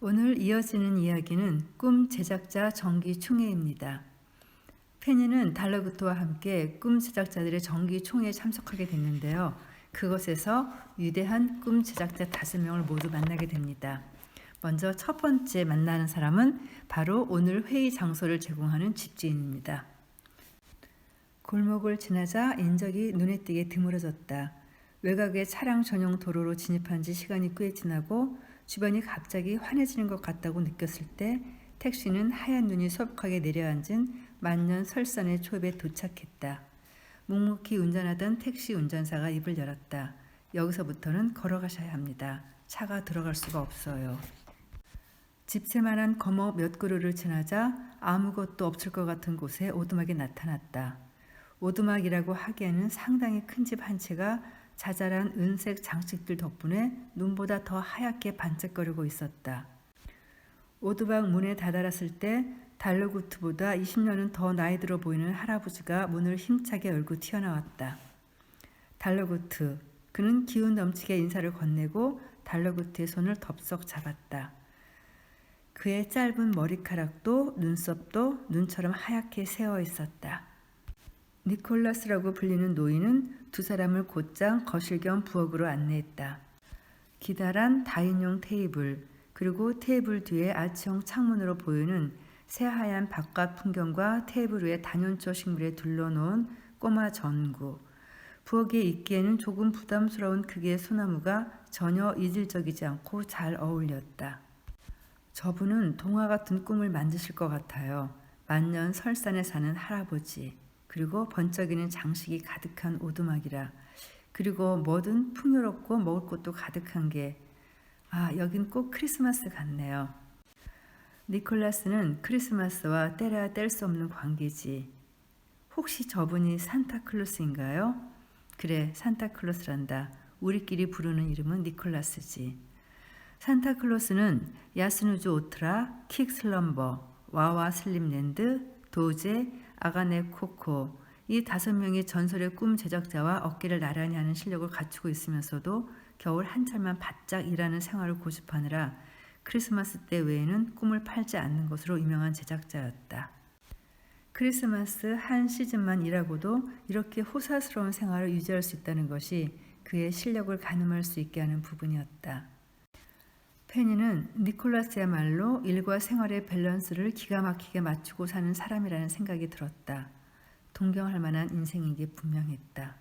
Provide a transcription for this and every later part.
오늘 이어지는 이야기는 꿈 제작자 정기 총회입니다. 페니는 달러구트와 함께 꿈 제작자들의 정기 총회에 참석하게 됐는데요. 그곳에서 위대한 꿈 제작자 5명을 모두 만나게 됩니다. 먼저 첫 번째 만나는 사람은 바로 오늘 회의 장소를 제공하는 집주인입니다. 골목을 지나자 인적이 눈에 띄게 드물어졌다. 외곽의 차량 전용 도로로 진입한 지 시간이 꽤 지나고 주변이 갑자기 환해지는 것 같다고 느꼈을 때 택시는 하얀 눈이 소복하게 내려앉은 만년 설산의 초입에 도착했다. 묵묵히 운전하던 택시 운전사가 입을 열었다. 여기서부터는 걸어가셔야 합니다. 차가 들어갈 수가 없어요. 집채만한 거머 몇 그루를 지나자 아무것도 없을 것 같은 곳에 오두막이 나타났다. 오두막이라고 하기에는 상당히 큰 집 한 채가 자잘한 은색 장식들 덕분에 눈보다 더 하얗게 반짝거리고 있었다. 오두막 문에 다다랐을 때 달러구트보다 20년은 더 나이 들어 보이는 할아버지가 문을 힘차게 열고 튀어나왔다. 달러구트, 그는 기운 넘치게 인사를 건네고 달러구트의 손을 덥석 잡았다. 그의 짧은 머리카락도 눈썹도 눈처럼 하얗게 새어 있었다. 니콜라스라고 불리는 노인은 두 사람을 곧장 거실 겸 부엌으로 안내했다. 기다란 다인용 테이블, 그리고 테이블 뒤에 아치형 창문으로 보이는 새하얀 바깥 풍경과 테이블 위에 단연초 식물에 둘러놓은 꼬마 전구. 부엌에 있기에는 조금 부담스러운 크기의 소나무가 전혀 이질적이지 않고 잘 어울렸다. 저분은 동화 같은 꿈을 만드실 것 같아요. 만년 설산에 사는 할아버지. 그리고 번쩍이는 장식이 가득한 오두막이라. 그리고 뭐든 풍요롭고 먹을 것도 가득한 게, 여긴 꼭 크리스마스 같네요. 니콜라스는 크리스마스와 떼려야 뗄 수 없는 관계지. 혹시 저분이 산타클로스인가요? 그래, 산타클로스란다. 우리끼리 부르는 이름은 니콜라스지. 산타클로스는 야스누즈 오트라, 킥슬럼버, 와와 슬림랜드, 도제, 아가네 코코, 이 5명의 전설의 꿈 제작자와 어깨를 나란히 하는 실력을 갖추고 있으면서도 겨울 한철만 바짝 일하는 생활을 고집하느라 크리스마스 때 외에는 꿈을 팔지 않는 것으로 유명한 제작자였다. 크리스마스 한 시즌만 일하고도 이렇게 호사스러운 생활을 유지할 수 있다는 것이 그의 실력을 가늠할 수 있게 하는 부분이었다. 페니는 니콜라스야말로 일과 생활의 밸런스를 기가 막히게 맞추고 사는 사람이라는 생각이 들었다. 동경할 만한 인생인 게 분명했다.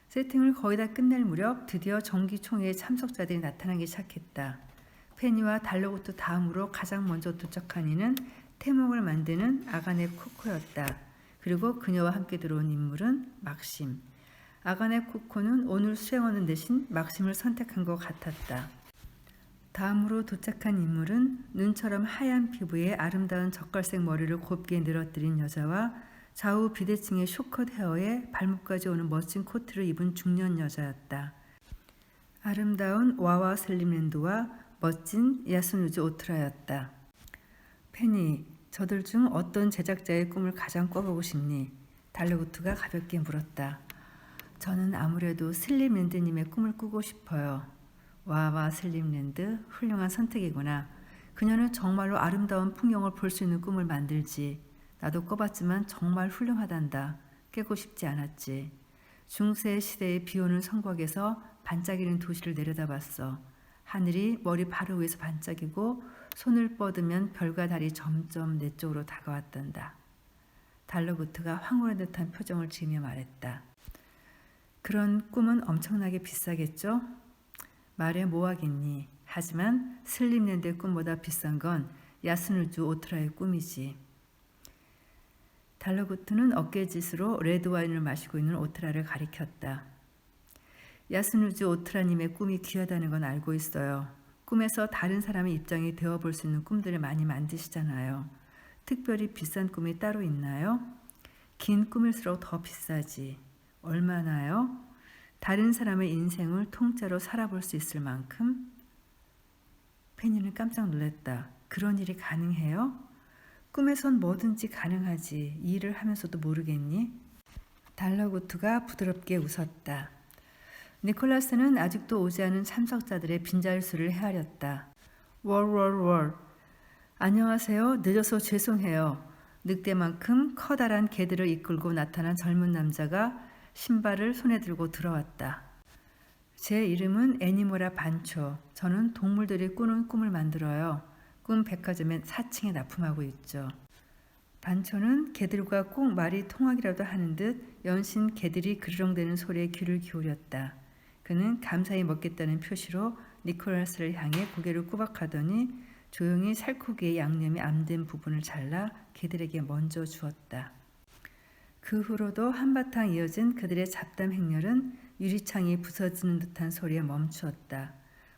세팅을 거의 다 끝낼 무렵 드디어 정기총회에 참석자들이 나타나기 시작했다. 페니와 달러구트 다음으로 가장 먼저 도착한 이는 태몽을 만드는 아가네 코코였다. 그리고 그녀와 함께 들어온 인물은 막심. 아가네 코코는 오늘 수행하는 대신 막심을 선택한 것 같았다. 다음으로 도착한 인물은 눈처럼 하얀 피부에 아름다운 젓갈색 머리를 곱게 늘어뜨린 여자와 좌우 비대칭의 쇼컷 헤어에 발목까지 오는 멋진 코트를 입은 중년 여자였다. 아름다운 와와 슬림랜드와 멋진 야스누즈 오트라였다. 페니, 저들 중 어떤 제작자의 꿈을 가장 꿔보고 싶니? 달러구트가 가볍게 물었다. 저는 아무래도 슬림랜드님의 꿈을 꾸고 싶어요. 와와 슬림랜드, 훌륭한 선택이구나. 그녀는 정말로 아름다운 풍경을 볼 수 있는 꿈을 만들지. 나도 꿔봤지만 정말 훌륭하단다. 깨고 싶지 않았지. 중세 시대의 비오는 성곽에서 반짝이는 도시를 내려다봤어. 하늘이 머리 바로 위에서 반짝이고 손을 뻗으면 별과 달이 점점 내 쪽으로 다가왔단다. 달러구트가 황홀한 듯한 표정을 지으며 말했다. 그런 꿈은 엄청나게 비싸겠죠? 말해 뭐하겠니. 하지만 슬림랜드의 꿈보다 비싼 건 야스누즈 오트라의 꿈이지. 달러구트는 어깨짓으로 레드와인을 마시고 있는 오트라를 가리켰다. 야스누즈 오트라님의 꿈이 귀하다는 건 알고 있어요. 꿈에서 다른 사람의 입장이 되어볼 수 있는 꿈들을 많이 만드시잖아요. 특별히 비싼 꿈이 따로 있나요? 긴 꿈일수록 더 비싸지. 얼마나요? 다른 사람의 인생을 통째로 살아볼 수 있을 만큼? 페니는 깜짝 놀랐다. 그런 일이 가능해요? 꿈에선 뭐든지 가능하지. 이 일을 하면서도 모르겠니? 달러구트가 부드럽게 웃었다. 니콜라스는 아직도 오지 않은 참석자들의 빈자릿수를 헤아렸다. 월월월. 안녕하세요. 늦어서 죄송해요. 늑대만큼 커다란 개들을 이끌고 나타난 젊은 남자가 신발을 손에 들고 들어왔다. 제 이름은 애니모라 반초. 저는 동물들이 꾸는 꿈을 만들어요. 꿈 백화점에 4층에 납품하고 있죠. 반초는 개들과 꼭 말이 통하기라도 하는 듯 연신 개들이 그르렁대는 소리에 귀를 기울였다. 그는 감사히 먹겠다는 표시로 니콜라스를 향해 고개를 꾸박하더니 조용히 살코기의 양념이 암된 부분을 잘라 개들에게 먼저 주었다. 그 후로도 한바탕 이어진 그들의 잡담 행렬은 유리창이 부서지는 듯한 소리에 멈추었다.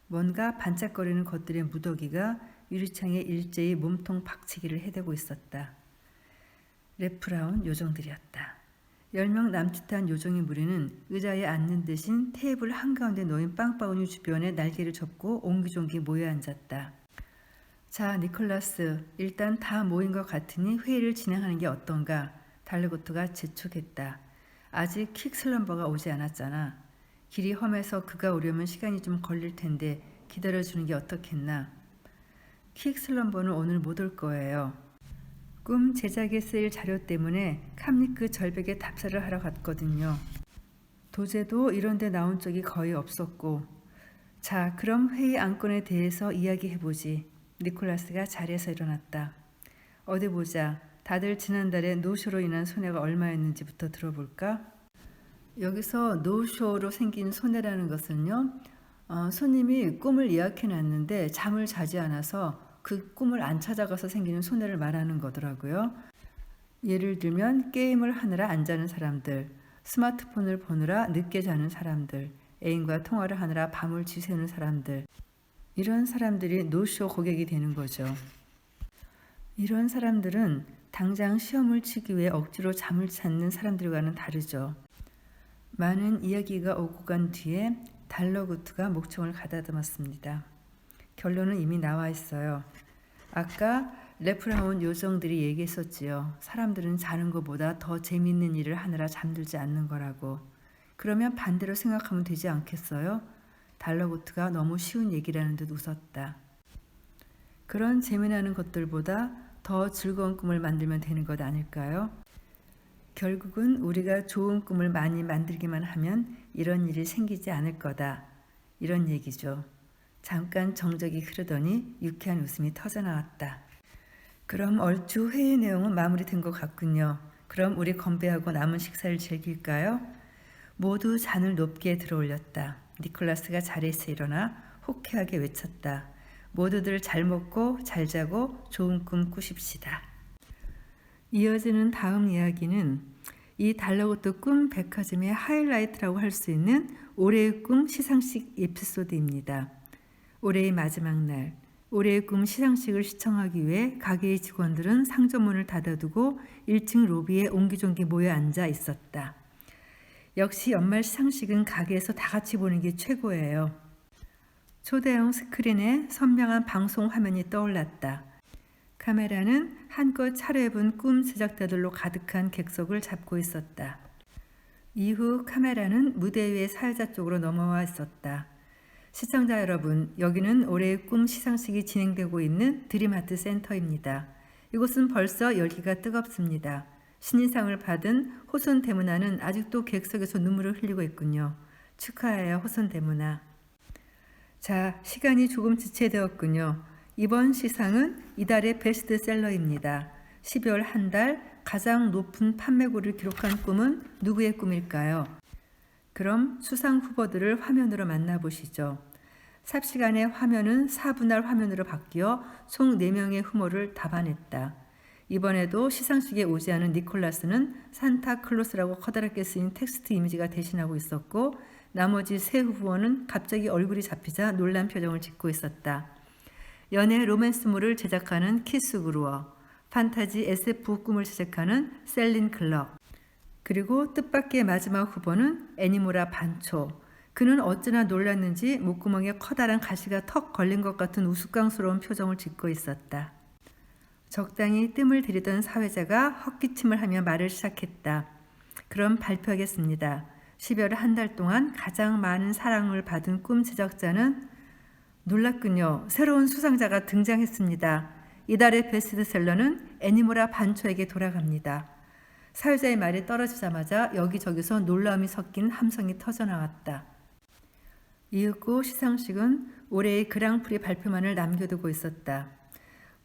뭔가 반짝거리는 것들의 무더기가 유리창에 일제히 몸통 박치기를 해대고 있었다. 레프라운 요정들이었다. 10명 남짓한 요정의 무리는 의자에 앉는 대신 테이블 한가운데 놓인 빵바구니 주변에 날개를 접고 옹기종기 모여 앉았다. 자, 니콜라스, 일단 다 모인 것 같으니 회의를 진행하는 게 어떤가? 달러고트가 재촉했다. 아직 퀵슬럼버가 오지 않았잖아. 길이 험해서 그가 오려면 시간이 좀 걸릴 텐데 기다려주는 게 어떻겠나? 퀵슬럼버는 오늘 못 올 거예요. 꿈 제작에 쓰일 자료 때문에 캄리크 절벽에 답사를 하러 갔거든요. 도제도 이런 데 나온 적이 거의 없었고. 자, 그럼 회의 안건에 대해서 이야기해보지. 니콜라스가 자리에서 일어났다. 어디 보자. 다들 지난달에 노쇼로 인한 손해가 얼마였는지부터 들어볼까? 여기서 노쇼로 생긴 손해라는 것은요. 손님이 꿈을 예약해놨는데 잠을 자지 않아서 그 꿈을 안 찾아가서 생기는 손해를 말하는 거더라고요. 예를 들면 게임을 하느라 안 자는 사람들, 스마트폰을 보느라 늦게 자는 사람들, 애인과 통화를 하느라 밤을 지새우는 사람들, 이런 사람들이 노쇼 고객이 되는 거죠. 이런 사람들은 당장 시험을 치기 위해 억지로 잠을 찾는 사람들과는 다르죠. 많은 이야기가 오고 간 뒤에 달러구트가 목청을 가다듬었습니다. 결론은 이미 나와 있어요. 아까 레프라운 요정들이 얘기했었지요. 사람들은 자는 것보다 더 재밌는 일을 하느라 잠들지 않는 거라고. 그러면 반대로 생각하면 되지 않겠어요? 달러구트가 너무 쉬운 얘기라는 듯 웃었다. 그런 재미나는 것들보다 더 즐거운 꿈을 만들면 되는 것 아닐까요? 결국은 우리가 좋은 꿈을 많이 만들기만 하면 이런 일이 생기지 않을 거다. 이런 얘기죠. 잠깐 정적이 흐르더니 유쾌한 웃음이 터져나왔다. 그럼 얼추 회의 내용은 마무리된 것 같군요. 그럼 우리 건배하고 남은 식사를 즐길까요? 모두 잔을 높게 들어올렸다. 니콜라스가 자리에서 일어나 호쾌하게 외쳤다. 모두들 잘 먹고 잘 자고 좋은 꿈 꾸십시다. 이어지는 다음 이야기는 이 달러고트 꿈 백화점의 하이라이트라고 할 수 있는 올해의 꿈 시상식 에피소드입니다. 올해의 마지막 날, 올해의 꿈 시상식을 시청하기 위해 가게의 직원들은 상점문을 닫아두고 1층 로비에 옹기종기 모여 앉아 있었다. 역시 연말 시상식은 가게에서 다 같이 보는 게 최고예요. 초대형 스크린에 선명한 방송 화면이 떠올랐다. 카메라는 한껏 차려입은 꿈 제작자들로 가득한 객석을 잡고 있었다. 이후 카메라는 무대 위의 사회자 쪽으로 넘어와 있었다. 시청자 여러분, 여기는 올해의 꿈 시상식이 진행되고 있는 드림하트 센터입니다. 이곳은 벌써 열기가 뜨겁습니다. 신인상을 받은 호손 대문화는 아직도 객석에서 눈물을 흘리고 있군요. 축하해요, 호손 대문화. 자, 시간이 조금 지체되었군요. 이번 시상은 이달의 베스트셀러입니다. 12월 한 달 가장 높은 판매고를 기록한 꿈은 누구의 꿈일까요? 그럼 수상 후보들을 화면으로 만나보시죠. 삽시간에 화면은 4분할 화면으로 바뀌어 총 4명의 후보를 답안했다. 이번에도 시상식에 오지 않은 니콜라스는 산타클로스라고 커다랗게 쓰인 텍스트 이미지가 대신하고 있었고 나머지 3 후보는 갑자기 얼굴이 잡히자 놀란 표정을 짓고 있었다. 연애 로맨스물을 제작하는 키스 그루어, 판타지 SF 꿈을 제작하는 셀린 클럭, 그리고 뜻밖의 마지막 후보는 애니모라 반초. 그는 어찌나 놀랐는지 목구멍에 커다란 가시가 턱 걸린 것 같은 우스꽝스러운 표정을 짓고 있었다. 적당히 뜸을 들이던 사회자가 헛기침을 하며 말을 시작했다. 그럼 발표하겠습니다. 12월 한 달 동안 가장 많은 사랑을 받은 꿈 제작자는 놀랐군요. 새로운 수상자가 등장했습니다. 이달의 베스트셀러는 애니모라 반초에게 돌아갑니다. 사회자의 말이 떨어지자마자 여기저기서 놀라움이 섞인 함성이 터져나왔다. 이윽고 시상식은 올해의 그랑프리 발표만을 남겨두고 있었다.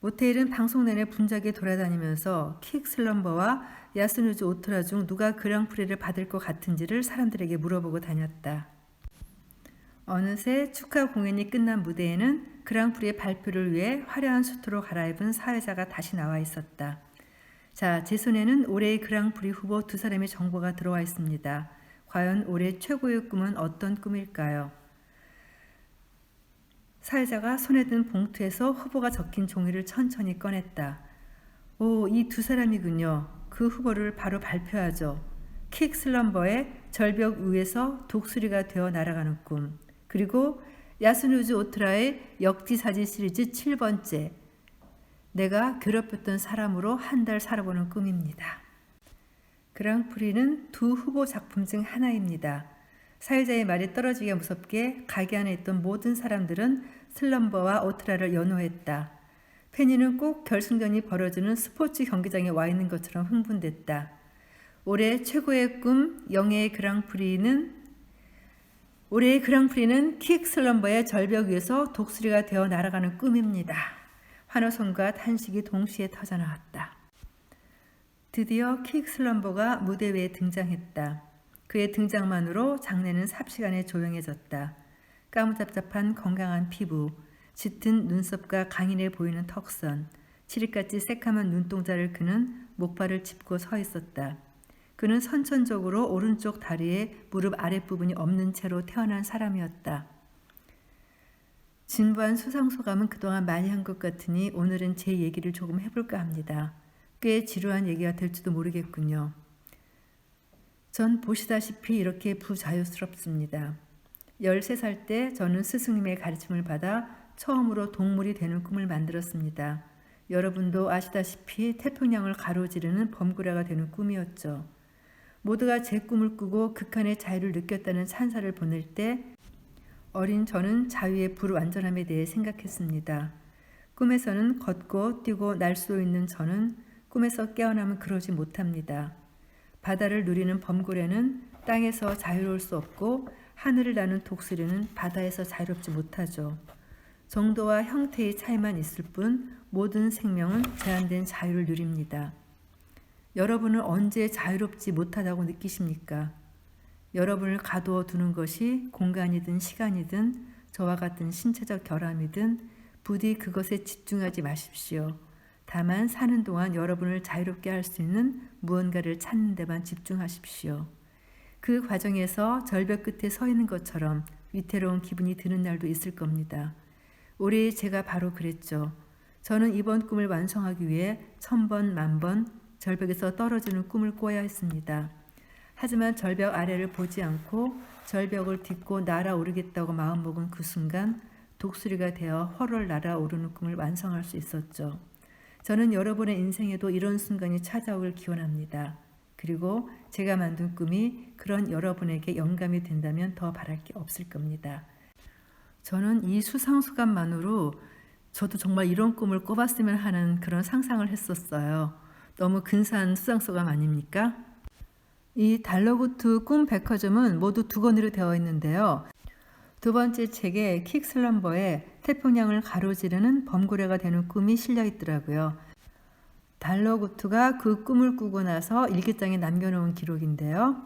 모테일은 방송 내내 분주하게 돌아다니면서 킥슬럼버와 야스누즈 오토라 중 누가 그랑프리를 받을 것 같은지를 사람들에게 물어보고 다녔다. 어느새 축하 공연이 끝난 무대에는 그랑프리의 발표를 위해 화려한 수트로 갈아입은 사회자가 다시 나와 있었다. 자, 제 손에는 올해의 그랑프리 후보 두 사람의 정보가 들어와 있습니다. 과연 올해 최고의 꿈은 어떤 꿈일까요? 사회자가 손에 든 봉투에서 후보가 적힌 종이를 천천히 꺼냈다. 오, 이 두 사람이군요. 그 후보를 바로 발표하죠. 킥슬럼버의 절벽 위에서 독수리가 되어 날아가는 꿈, 그리고 야스누즈 오트라의 역지사지 시리즈 7번째, 내가 괴롭혔던 사람으로 한 달 살아보는 꿈입니다. 그랑프리는 두 후보 작품 중 하나입니다. 사회자의 말이 떨어지기가 무섭게 가게 안에 있던 모든 사람들은 슬럼버와 오트라를 연호했다. 페니는 꼭 결승전이 벌어지는 스포츠 경기장에 와 있는 것처럼 흥분됐다. 올해 최고의 꿈 영예의 그랑프리는 킥슬럼버의 절벽 위에서 독수리가 되어 날아가는 꿈입니다. 환호성과 탄식이 동시에 터져나왔다. 드디어 킥슬럼버가 무대 위에 등장했다. 그의 등장만으로 장내는 삽시간에 조용해졌다. 까무잡잡한 건강한 피부, 짙은 눈썹과 강인해 보이는 턱선, 칠흑같이 새카만 눈동자를 그는 목발을 짚고 서 있었다. 그는 선천적으로 오른쪽 다리에 무릎 아랫부분이 없는 채로 태어난 사람이었다. 진부한 수상소감은 그동안 많이 한 것 같으니 오늘은 제 얘기를 조금 해볼까 합니다. 꽤 지루한 얘기가 될지도 모르겠군요. 전 보시다시피 이렇게 부자유스럽습니다. 13살 때 저는 스승님의 가르침을 받아 처음으로 동물이 되는 꿈을 만들었습니다. 여러분도 아시다시피 태평양을 가로지르는 범고래가 되는 꿈이었죠. 모두가 제 꿈을 꾸고 극한의 자유를 느꼈다는 찬사를 보낼 때 어린 저는 자유의 불완전함에 대해 생각했습니다. 꿈에서는 걷고 뛰고 날 수 있는 저는 꿈에서 깨어나면 그러지 못합니다. 바다를 누리는 범고래는 땅에서 자유로울 수 없고 하늘을 나는 독수리는 바다에서 자유롭지 못하죠. 정도와 형태의 차이만 있을 뿐 모든 생명은 제한된 자유를 누립니다. 여러분은 언제 자유롭지 못하다고 느끼십니까? 여러분을 가두어 두는 것이 공간이든 시간이든 저와 같은 신체적 결함이든 부디 그것에 집중하지 마십시오. 다만 사는 동안 여러분을 자유롭게 할 수 있는 무언가를 찾는 데만 집중하십시오. 그 과정에서 절벽 끝에 서 있는 것처럼 위태로운 기분이 드는 날도 있을 겁니다. 올해 제가 바로 그랬죠. 저는 이번 꿈을 완성하기 위해 1000번, 10,000번 절벽에서 떨어지는 꿈을 꿔야 했습니다. 하지만 절벽 아래를 보지 않고 절벽을 딛고 날아오르겠다고 마음먹은 그 순간 독수리가 되어 헐헐 날아오르는 꿈을 완성할 수 있었죠. 저는 여러분의 인생에도 이런 순간이 찾아오길 기원합니다. 그리고 제가 만든 꿈이 그런 여러분에게 영감이 된다면 더 바랄 게 없을 겁니다. 저는 이 수상소감만으로 저도 정말 이런 꿈을 꿔봤으면 하는 그런 상상을 했었어요. 너무 근사한 수상소감 아닙니까? 이 달러구트 꿈 백화점은 모두 2권으로 되어 있는데요. 두 번째 책에 킥슬럼버의 태평양을 가로지르는 범고래가 되는 꿈이 실려 있더라고요. 달러구트가 그 꿈을 꾸고 나서 일기장에 남겨놓은 기록인데요.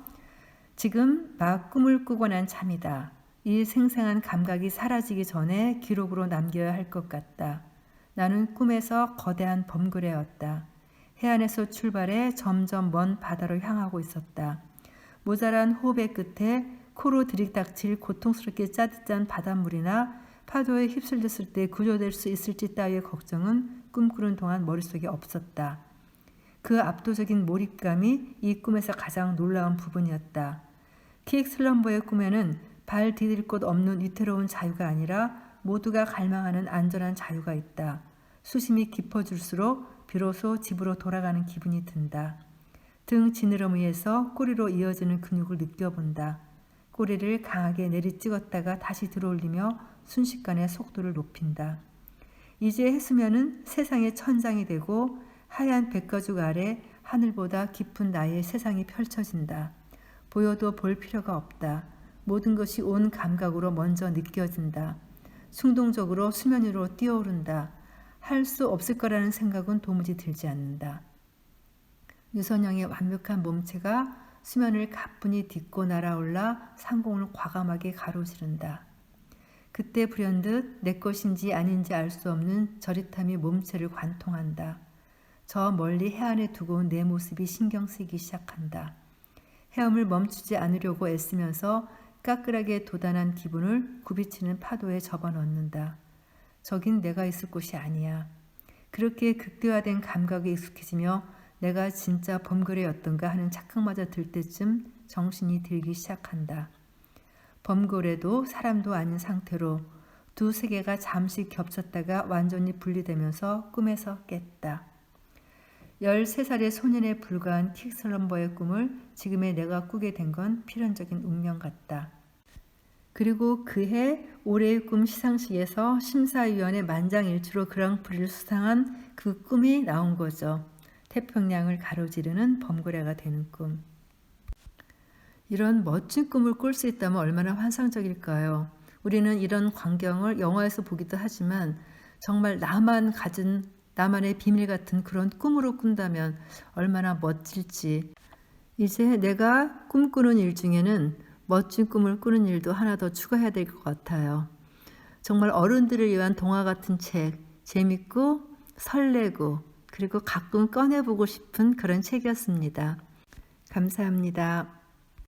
지금 막 꿈을 꾸고 난 참이다. 이 생생한 감각이 사라지기 전에 기록으로 남겨야 할 것 같다. 나는 꿈에서 거대한 범고래였다. 해안에서 출발해 점점 먼 바다로 향하고 있었다. 모자란 호흡의 끝에 코로 들이닥칠 고통스럽게 짜릿한 바닷물이나 파도에 휩쓸렸을 때 구조될 수 있을지 따위의 걱정은 꿈꾸는 동안 머릿속에 없었다. 그 압도적인 몰입감이 이 꿈에서 가장 놀라운 부분이었다. 킥슬럼버의 꿈에는 발 디딜 곳 없는 위태로운 자유가 아니라 모두가 갈망하는 안전한 자유가 있다. 수심이 깊어질수록 비로소 집으로 돌아가는 기분이 든다. 등 지느러미에서 꼬리로 이어지는 근육을 느껴본다. 꼬리를 강하게 내리찍었다가 다시 들어올리며 순식간에 속도를 높인다. 이제 해수면은 세상의 천장이 되고 하얀 백가죽 아래 하늘보다 깊은 나의 세상이 펼쳐진다. 보여도 볼 필요가 없다. 모든 것이 온 감각으로 먼저 느껴진다. 충동적으로 수면 위로 뛰어오른다. 할 수 없을 거라는 생각은 도무지 들지 않는다. 유선형의 완벽한 몸체가 수면을 가뿐히 딛고 날아올라 상공을 과감하게 가로지른다. 그때 불현듯 내 것인지 아닌지 알 수 없는 저릿함이 몸체를 관통한다. 저 멀리 해안에 두고 온 내 모습이 신경 쓰이기 시작한다. 헤엄을 멈추지 않으려고 애쓰면서 까끌하게 도단한 기분을 굽이치는 파도에 접어넣는다. 저긴 내가 있을 곳이 아니야. 그렇게 극대화된 감각에 익숙해지며 내가 진짜 범고래였던가 하는 착각마저 들 때쯤 정신이 들기 시작한다. 범고래도 사람도 아닌 상태로 두 세계가 잠시 겹쳤다가 완전히 분리되면서 꿈에서 깼다. 13살의 소년에 불과한 킥슬럼버의 꿈을 지금의 내가 꾸게 된 건 필연적인 운명 같다. 그리고 그해 올해의 꿈 시상식에서 심사위원의 만장일치로 그랑프리를 수상한 그 꿈이 나온 거죠. 태평양을 가로지르는 범고래가 되는 꿈. 이런 멋진 꿈을 꿀 수 있다면 얼마나 환상적일까요? 우리는 이런 광경을 영화에서 보기도 하지만 정말 나만의 비밀 같은 그런 꿈으로 꾼다면 얼마나 멋질지. 이제 내가 꿈꾸는 일 중에는 멋진 꿈을 꾸는 일도 하나 더 추가해야 될 것 같아요. 정말 어른들을 위한 동화 같은 책, 재밌고 설레고 그리고 가끔 꺼내보고 싶은 그런 책이었습니다. 감사합니다.